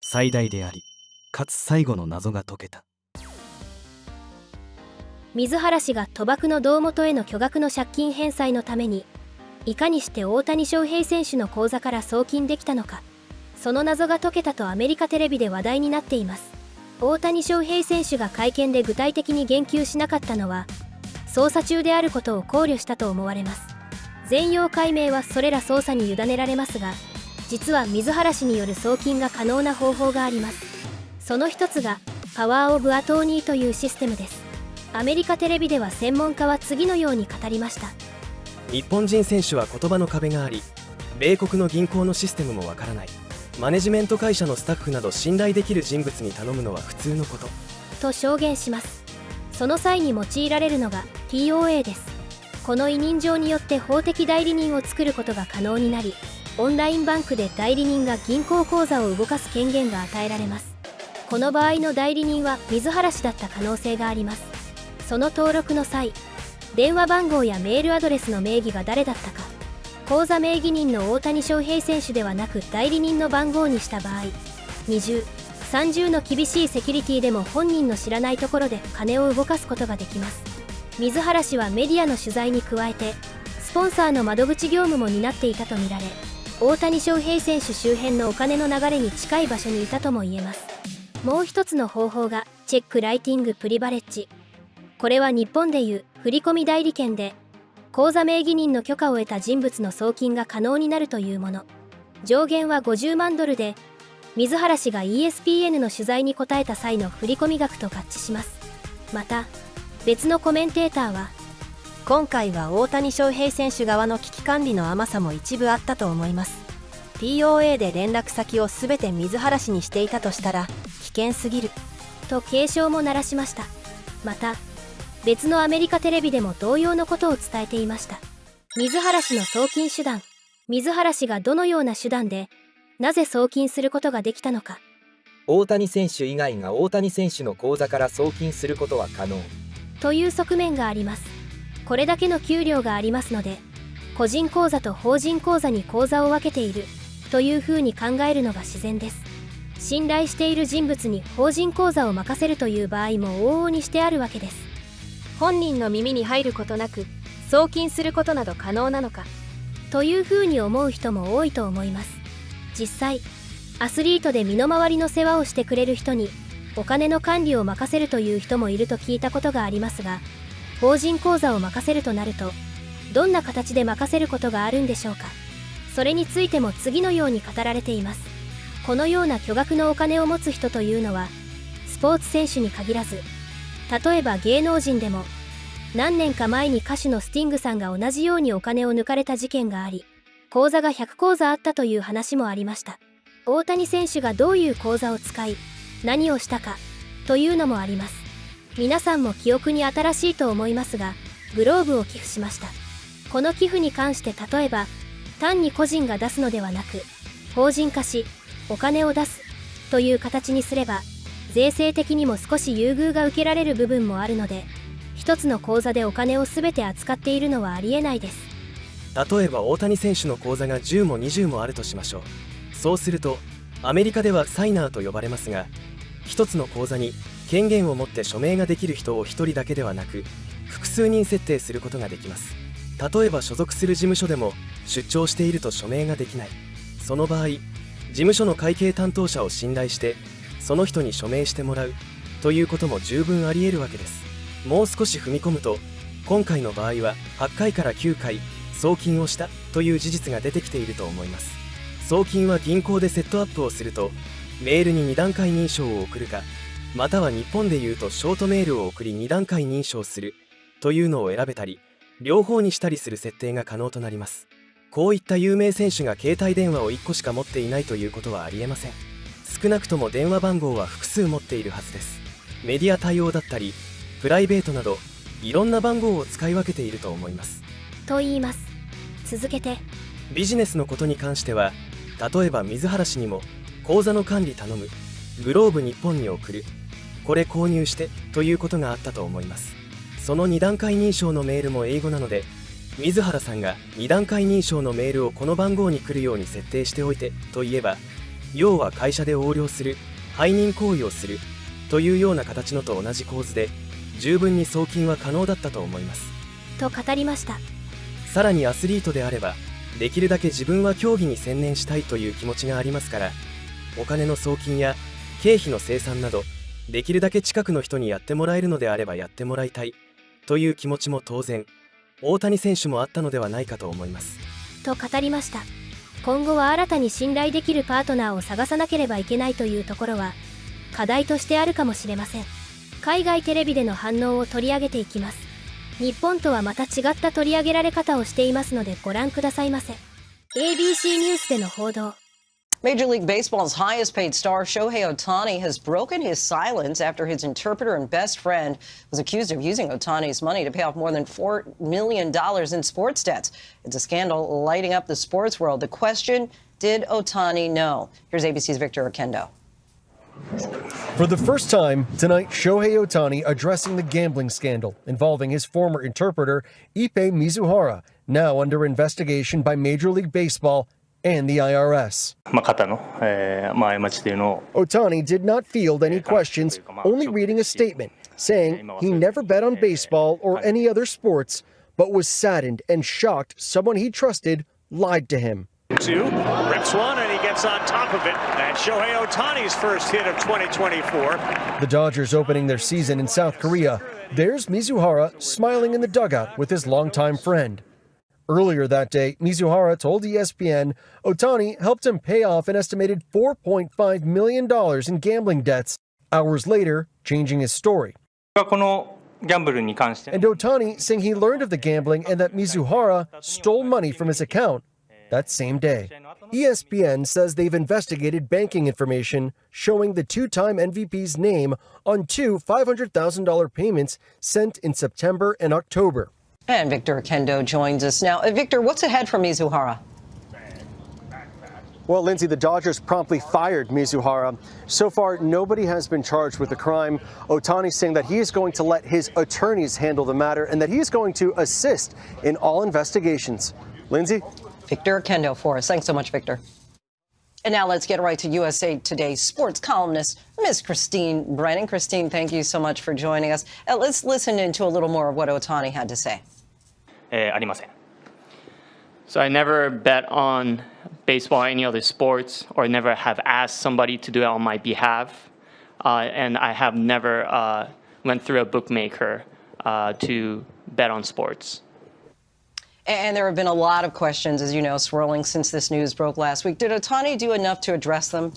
最大でありかつ最後の謎が解けた。水原氏が賭博の胴元への巨額の借金返済のためにいかにして大谷翔平選手の口座から送金できたのか、その謎が解けたとアメリカテレビで話題になっています。大谷翔平選手が会見で具体的に言及しなかったのは捜査中であることを考慮したと思われます。全容解明はそれら捜査に委ねられますが、実は水原氏による送金が可能な方法があります。その一つがパワーオブアトーニーというシステムです。アメリカテレビでは専門家は次のように語りました。日本人選手は言葉の壁があり、米国の銀行のシステムもわからない。マネジメント会社のスタッフなど信頼できる人物に頼むのは普通のことと証言します。その際に用いられるのが TOA です。この委任状によって法的代理人を作ることが可能になり、オンラインバンクで代理人が銀行口座を動かす権限が与えられます。この場合の代理人は水原氏だった可能性があります。その登録の際、電話番号やメールアドレスの名義が誰だったか、口座名義人の大谷翔平選手ではなく代理人の番号にした場合、二重、三重の厳しいセキュリティでも本人の知らないところで金を動かすことができます。水原氏はメディアの取材に加えて、スポンサーの窓口業務も担っていたとみられ、大谷翔平選手周辺のお金の流れに近い場所にいたとも言えます。もう一つの方法がチェックライティングプリバレッジ。これは日本でいう振込代理権で、口座名義人の許可を得た人物の送金が可能になるというもの。上限は50万ドルで、水原氏が ESPN の取材に答えた際の振込額と合致します。また別のコメンテーターは、今回は大谷翔平選手側の危機管理の甘さも一部あったと思います。 TOA で連絡先を全て水原氏にしていたとしたら危険すぎると警鐘も鳴らしました。また別のアメリカテレビでも同様のことを伝えていました。水原氏の送金手段。水原氏がどのような手段でなぜ送金することができたのか。大谷選手以外が大谷選手の口座から送金することは可能という側面があります。これだけの給料がありますので、個人口座と法人口座に口座を分けているというふうに考えるのが自然です。信頼している人物に法人口座を任せるという場合も往々にしてあるわけです。本人の耳に入ることなく送金することなど可能なのかというふうに思う人も多いと思います。実際アスリートで身の回りの世話をしてくれる人にお金の管理を任せるという人もいると聞いたことがありますが、法人口座を任せるとなるとどんな形で任せることがあるんでしょうか。それについても次のように語られています。このような巨額のお金を持つ人というのはスポーツ選手に限らず、例えば芸能人でも何年か前に歌手のスティングさんが同じようにお金を抜かれた事件があり、口座が100口座あったという話もありました。大谷選手がどういう口座を使い何をしたかというのもあります。皆さんも記憶に新しいと思いますが、グローブを寄付しました。この寄付に関して例えば単に個人が出すのではなく法人化しお金を出すという形にすれば税制的にも少し優遇が受けられる部分もあるので、一つの口座でお金を全て扱っているのはありえないです。例えば大谷選手の口座が10も20もあるとしましょう。そうするとアメリカではサイナーと呼ばれますが、一つの口座に権限を持って署名ができる人を一人だけではなく複数人設定することができます。例えば所属する事務所でも出張していると署名ができない。その場合事務所の会計担当者を信頼してその人に署名してもらうということも十分あり得るわけです。もう少し踏み込むと、今回の場合は8回から9回送金をしたという事実が出てきていると思います。送金は銀行でセットアップをするとメールに2段階認証を送るか、または日本でいうとショートメールを送り2段階認証するというのを選べたり両方にしたりする設定が可能となります。こういった有名選手が携帯電話を1個しか持っていないということはありえません。少なくとも電話番号は複数持っているはずです。メディア対応だったりプライベートなどいろんな番号を使い分けていると思いますと言います。続けて、ビジネスのことに関しては、例えば水原氏にも口座の管理頼む、グローブ日本に送る、これ購入してということがあったと思います。その2段階認証のメールも英語なので、水原さんが2段階認証のメールをこの番号に来るように設定しておいてと言えば、要は会社で横領する、背任行為をするというような形のと同じ構図で、十分に送金は可能だったと思います。と語りました。さらにアスリートであれば、できるだけ自分は競技に専念したいという気持ちがありますから、お金の送金や経費の精算など、できるだけ近くの人にやってもらえるのであればやってもらいたいという気持ちも当然、大谷選手もあったのではないかと思います。と語りました。今後は新たに信頼できるパートナーを探さなければいけないというところは課題としてあるかもしれません。海外テレビでの反応を取り上げていきます。日本とはまた違った取り上げられ方をしていますのでご覧くださいませ。 ABC ニュースでの報道。Major League Baseball's highest paid star, Shohei Ohtani, has broken his silence after his interpreter and best friend was accused of using Ohtani's money to pay off more than $4 million in sports debts. It's a scandal lighting up the sports world. The question, did Ohtani know? Here's ABC's Victor Okendo. For the first time tonight, Shohei Ohtani addressing the gambling scandal involving his former interpreter, Ippei Mizuhara, now under investigation by Major League Baseball and the IRS. Ohtani did not field any questions, only reading a statement saying he never bet on baseball or any other sports, but was saddened and shocked someone he trusted lied to him. Two, rips one, and he gets on top of it. And Shohei Ohtani's first hit of 2024. The Dodgers opening their season in South Korea. There's Mizuhara smiling in the dugout with his longtime friend. Earlier that day, Mizuhara told ESPN Ohtani helped him pay off an estimated $4.5 million in gambling debts. Hours later, changing his story. And Ohtani saying he learned of the gambling and that Mizuhara stole money from his account that same day. ESPN says they've investigated banking information showing the two-time MVP's name on two $500,000 payments sent in September and October. And Victor Okendo joins us now. Victor, what's ahead for Mizuhara? Well, Lindsay, the Dodgers promptly fired Mizuhara. So far, nobody has been charged with the crime. Ohtani saying that he is going to let his attorneys handle the matter and that he is going to assist in all investigations. Lindsay? Victor Okendo for us. Thanks so much, Victor. And now let's get right to USA Today's sports columnist, Ms. Christine Brennan. Christine, thank you so much for joining us. Let's listen into a little more of what Ohtani had to say. So I never bet on baseball or any other sports, or never have asked somebody to do it on my behalf. And I have never went through a bookmaker to bet on sports. And there have been a lot of questions, as you know, swirling since this news broke last week. Did Ohtani do enough to address them?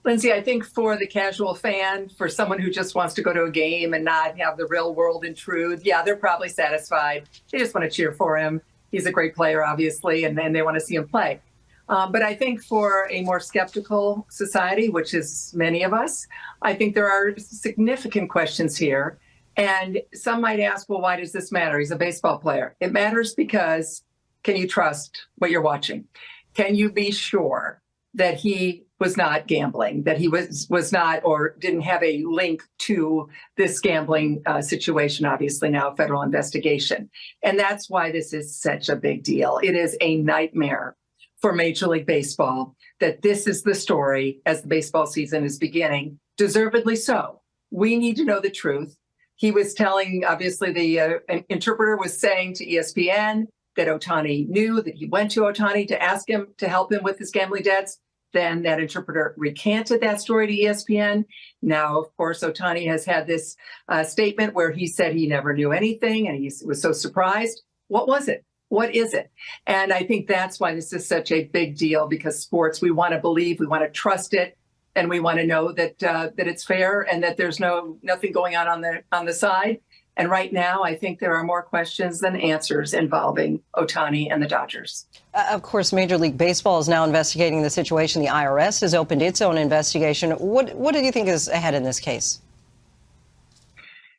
Lindsay, I think for the casual fan, for someone who just wants to go to a game and not have the real world intrude, yeah, they're probably satisfied. They just want to cheer for him. He's a great player, obviously, and then they want to see him play. But I think for a more skeptical society, which is many of us, I think there are significant questions here. And some might ask, well, why does this matter? He's a baseball player. It matters because can you trust what you're watching? Can you be sure that he was not gambling, that he was not or didn't have a link to this gambling situation, obviously now a federal investigation. And that's why this is such a big deal. It is a nightmare for Major League Baseball that this is the story as the baseball season is beginning, deservedly so. We need to know the truth. He was telling, obviously, the interpreter was saying to ESPN that Ohtani knew, that he went to Ohtani to ask him to help him with his gambling debts. Then that interpreter recanted that story to ESPN. Now, of course, Ohtani has had this statement where he said he never knew anything and he was so surprised. What was it? What is it? And I think that's why this is such a big deal, because sports, we want to believe, we want to trust it. And we want to know that that it's fair and that there's nothing going on the side. And right now, I think there are more questions than answers involving Ohtani and the Dodgers. Of course, Major League Baseball is now investigating the situation. The IRS has opened its own investigation. What do you think is ahead in this case?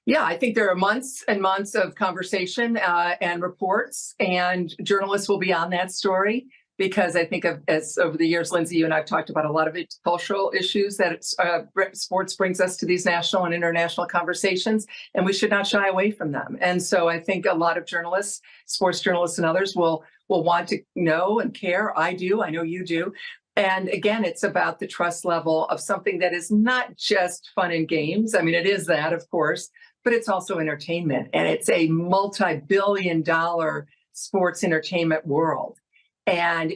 Yeah, I think there are months and months of conversation and reports, and journalists will be on that story. Because I think as over the years, Lindsay, you and I've talked about a lot of cultural issues that sports brings us to these national and international conversations, and we should not shy away from them. And so I think a lot of journalists, sports journalists and others will want to know and care. I do. I know you do. And again, it's about the trust level of something that is not just fun and games. I mean, it is that, of course, but it's also entertainment. And it's a multi-billion-dollar sports entertainment world. And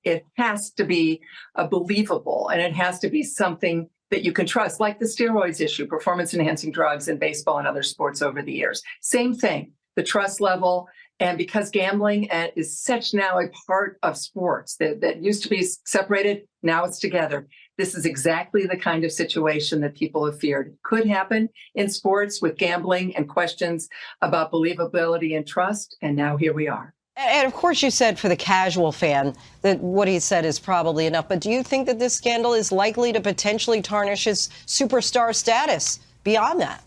it has to be believable, and it has to be something that you can trust, like the steroids issue, performance-enhancing drugs in baseball and other sports over the years. Same thing, the trust level. And because gambling is such now a part of sports that used to be separated, now it's together. This is exactly the kind of situation that people have feared could happen in sports with gambling and questions about believability and trust. And now here we are. And of course, you said for the casual fan that what he said is probably enough. But do you think that this scandal is likely to potentially tarnish his superstar status beyond that?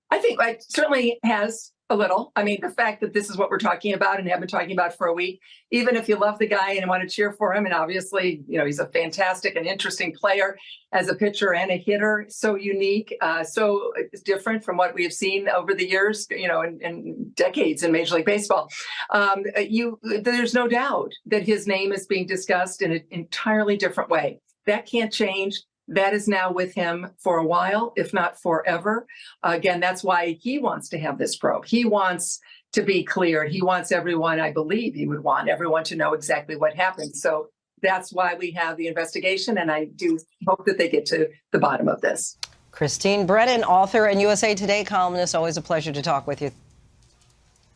I think it certainly has a little. I mean, the fact that this is what we're talking about and have been talking about for a week, even if you love the guy and want to cheer for him, and obviously, you know, he's a fantastic and interesting player as a pitcher and a hitter, so unique, so different from what we have seen over the years, you know, in decades in Major League Baseball. There's no doubt that his name is being discussed in an entirely different way. That can't change. That is now with him for a while, if not forever. Again, that's why he wants to have this probe. He wants to be cleared. He wants everyone, I believe he would want everyone to know exactly what happened. So that's why we have the investigation, and I do hope that they get to the bottom of this. Christine Brennan, author and USA Today columnist, always a pleasure to talk with you.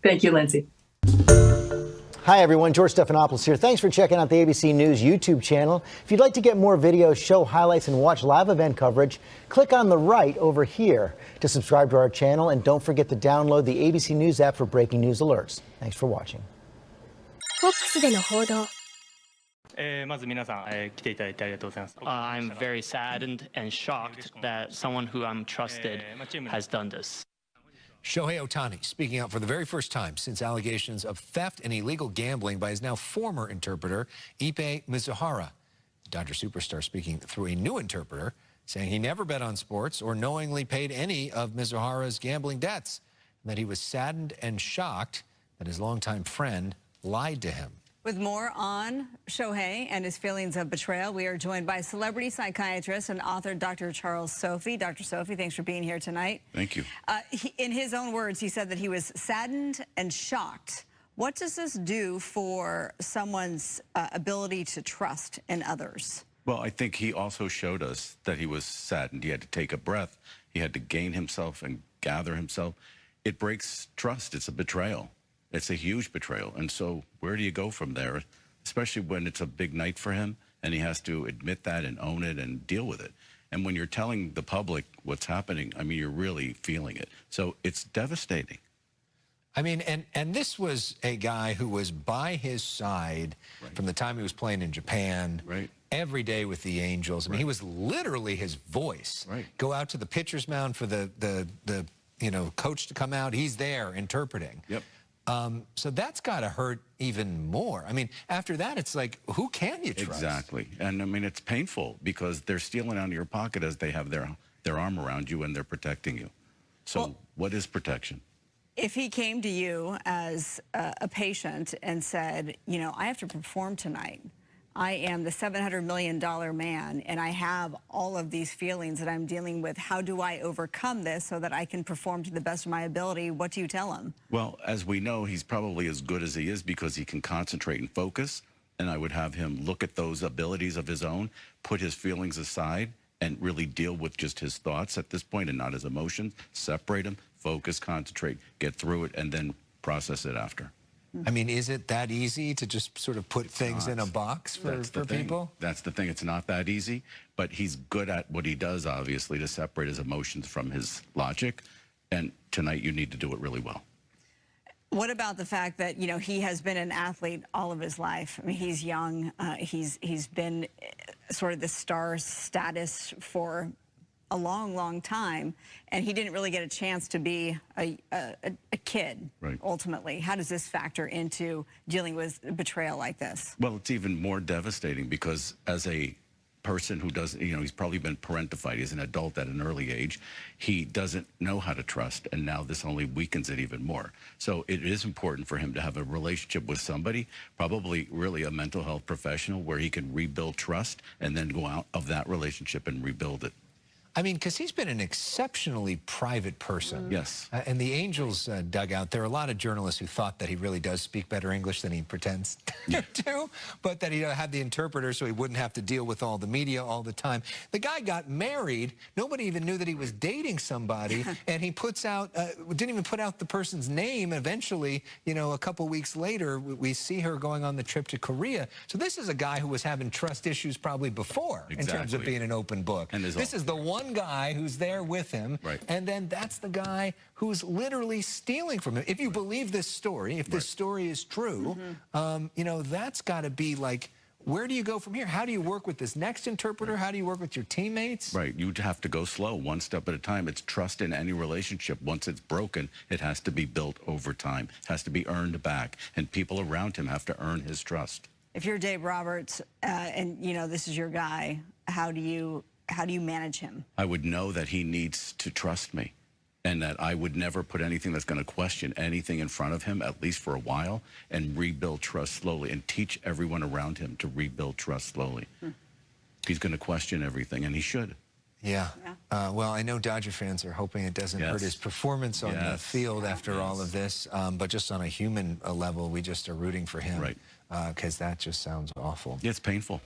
Thank you, Lindsay. Hi, everyone. George Stephanopoulos here. Thanks for checking out the ABC News YouTube channel. If you'd like to get more videos, show highlights, and watch live event coverage, click on the right over here to subscribe to our channel. And don't forget to download the ABC News app for breaking news alerts. Thanks for watching. FOX での報道。I'm very saddened and shocked that someone who I'm trusted has done this. Shohei Ohtani speaking out for the very first time since allegations of theft and illegal gambling by his now former interpreter, Ippei Mizuhara. The Dodger superstar speaking through a new interpreter, saying he never bet on sports or knowingly paid any of Mizuhara's gambling debts, and that he was saddened and shocked that his longtime friend lied to him. With more on Shohei and his feelings of betrayal, we are joined by celebrity psychiatrist and author Dr. Charles Sophie. Dr. Sophie, thanks for being here tonight. Thank you. In his own words, he said that he was saddened and shocked. What does this do for someone's ability to trust in others? Well, I think he also showed us that he was saddened. He had to take a breath. He had to gain himself and gather himself. It breaks trust. It's a betrayal. It's a huge betrayal. And so where do you go from there, especially when it's a big night for him and he has to admit that and own it and deal with it? And when you're telling the public what's happening, I mean, you're really feeling it. So it's devastating. I mean, and this was a guy who was by his side from the time he was playing in Japan, every day with the Angels. I mean, he was literally his voice. Go out to the pitcher's mound for the coach to come out. He's there interpreting. So that's got to hurt even more. I mean, after that, it's like, who can you trust? Exactly. And I mean, it's painful because they're stealing out of your pocket as they have their arm around you and they're protecting you. So what is protection? If he came to you as a patient and said, you know, I have to perform tonight. I am the $700 million man, and I have all of these feelings that I'm dealing with. How do I overcome this so that I can perform to the best of my ability? What do you tell him? Well, as we know, he's probably as good as he is because he can concentrate and focus. And I would have him look at those abilities of his own, put his feelings aside, and really deal with just his thoughts at this point and not his emotions. Separate them, focus, concentrate, get through it, and then process it after. I mean, is it that easy to just sort of put things in a box for people? That's the thing. It's not that easy, but he's good at what he does, obviously, to separate his emotions from his logic. And tonight you need to do it really well. What about the fact that, you know, he has been an athlete all of his life? I mean, he's young. He's been sort of the star status for a long, long time, and he didn't really get a chance to be a kid, ultimately. How does this factor into dealing with betrayal like this? Well, it's even more devastating because as a person who doesn't, he's probably been parentified. He's an adult at an early age. He doesn't know how to trust, and now this only weakens it even more. So it is important for him to have a relationship with somebody, probably really a mental health professional, where he can rebuild trust and then go out of that relationship and rebuild it. I mean, because he's been an exceptionally private person. Yes. In the Angels dugout, there are a lot of journalists who thought that he really does speak better English than he pretends to, but that he had the interpreter so he wouldn't have to deal with all the media all the time. The guy got married. Nobody even knew that he was dating somebody, and he puts out, didn't even put out the person's name. Eventually, a couple weeks later, we see her going on the trip to Korea. So this is a guy who was having trust issues probably before in terms of being an open book. And this is the one guy who's there with him, and then that's the guy who's literally stealing from him. If you believe this story, if this story is true, that's got to be like, where do you go from here? How do you work with this next interpreter? How do you work with your teammates? Right. You have to go slow, one step at a time. It's trust in any relationship. Once it's broken, it has to be built over time. It has to be earned back, and people around him have to earn his trust. If you're Dave Roberts, and this is your guy, how do you manage him? I would know that he needs to trust me, and that I would never put anything that's going to question anything in front of him, at least for a while, and rebuild trust slowly and teach everyone around him to rebuild trust slowly. He's going to question everything, and he should. Yeah. Well, I know Dodger fans are hoping it doesn't hurt his performance on the field after all of this, but just on a human level, we just are rooting for him. Right. Because that just sounds awful. Yeah, it's painful.